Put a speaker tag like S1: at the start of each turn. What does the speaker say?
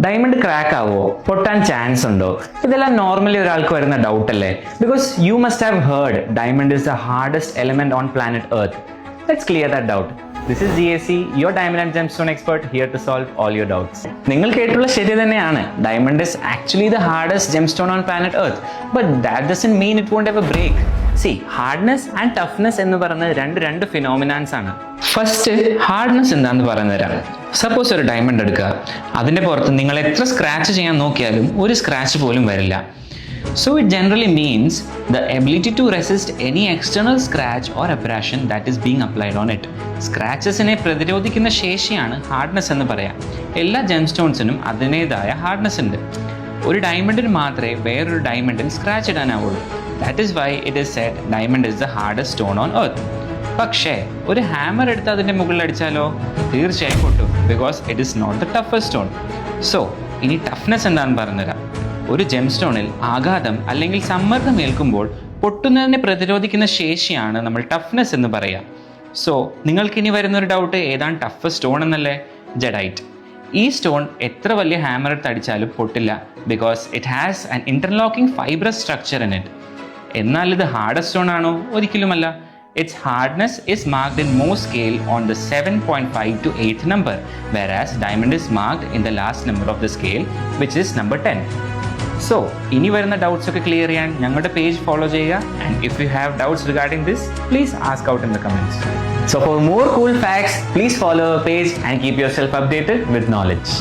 S1: Diamond crack ആവോ, പൊട്ടാൻ chance ഉണ്ടോ? ഇതെല്ലാം നോർമലി ഒരാൾക്ക് വരുന്ന ഡൗട്ട് അല്ലേ? Because you must have heard diamond is the hardest element on planet earth. Let's clear that doubt. This is GAC, your diamond and gemstone expert, here to solve all your doubts. നിങ്ങൾ കേട്ടുള്ള ശരി തന്നെയാണ്. Diamond is actually the hardest gemstone on planet Earth, but that doesn't mean it won't ever break. See, hardness and toughness എന്ന് പറയുന്നത് രണ്ട് ഫിനോമിനാൻസ് ആണ്. First hardness എന്താണെന്ന് പറഞ്ഞുതരാം. Suppose ഒരു ഡയമണ്ട് എടുക്കുക, അതിന്റെ പുറത്ത് നിങ്ങൾ എത്ര സ്ക്രാച്ച് ചെയ്യാൻ നോക്കിയാലും ഒരു സ്ക്രാച്ച് പോലും വരില്ല. So it generally means the ability to resist any external scratch or abrasion that is being applied on it. സ്ക്രാച്ചസിനെ പ്രതിരോധിക്കുന്ന ശേഷിയാണ് ഹാർഡ്നെസ് എന്ന് പറയാം. എല്ലാ ജെംസ്റ്റോൺസിനും അതിൻ്റെതായ ഹാർഡ്നെസ് ഉണ്ട്. ഒരു ഡയമണ്ടിന് മാത്രമേ വേറൊരു ഡയമണ്ടിൽ സ്ക്രാച്ച് ഇടാനാവുള്ളൂ. That is why it is said diamond is the hardest stone on earth. പക്ഷേ ഒരു ഹാമർ എടുത്ത് അതിൻ്റെ മുകളിൽ അടിച്ചാലോ തീർച്ചയായും പൊട്ടും, because it is not the toughest stone. So ഇനി ടഫ്നെസ് എന്താണെന്ന് പറഞ്ഞുതരാം. ഒരു ജെംസ്റ്റോണിൽ ആഘാതം അല്ലെങ്കിൽ സമ്മർദ്ദം ഏൽക്കുമ്പോൾ പൊട്ടുന്നതിനെ പ്രതിരോധിക്കുന്ന ശേഷിയാണ് നമ്മൾ ടഫ്നെസ് എന്ന് പറയുക. സോ നിങ്ങൾക്കിനി വരുന്നൊരു ഡൗട്ട്, ഏതാണ് ടഫസ്റ്റ് സ്റ്റോൺ എന്നല്ലേ? ജഡൈറ്റ്. ഈ സ്റ്റോൺ എത്ര വലിയ ഹാമർ എടുത്ത് അടിച്ചാലും പൊട്ടില്ല, because it has an interlocking fibrous structure in it. എന്നാൽ ഇത് ഹാർഡസ്റ്റ് സ്റ്റോൺ ആണോ? ഒരിക്കലുമല്ല. Its hardness is marked in Mohs scale on the 7.5 to 8th number, whereas diamond is marked in the last number of the scale, which is number 10. So, ഇനി വരുന്ന doubts ഒക്കെ clear ചെയ്യാൻ ഞങ്ങളുടെ page follow ചെയ്യുക. And if you have doubts regarding this, please ask out in the comments. So for more cool facts, please follow our page and keep yourself updated with knowledge.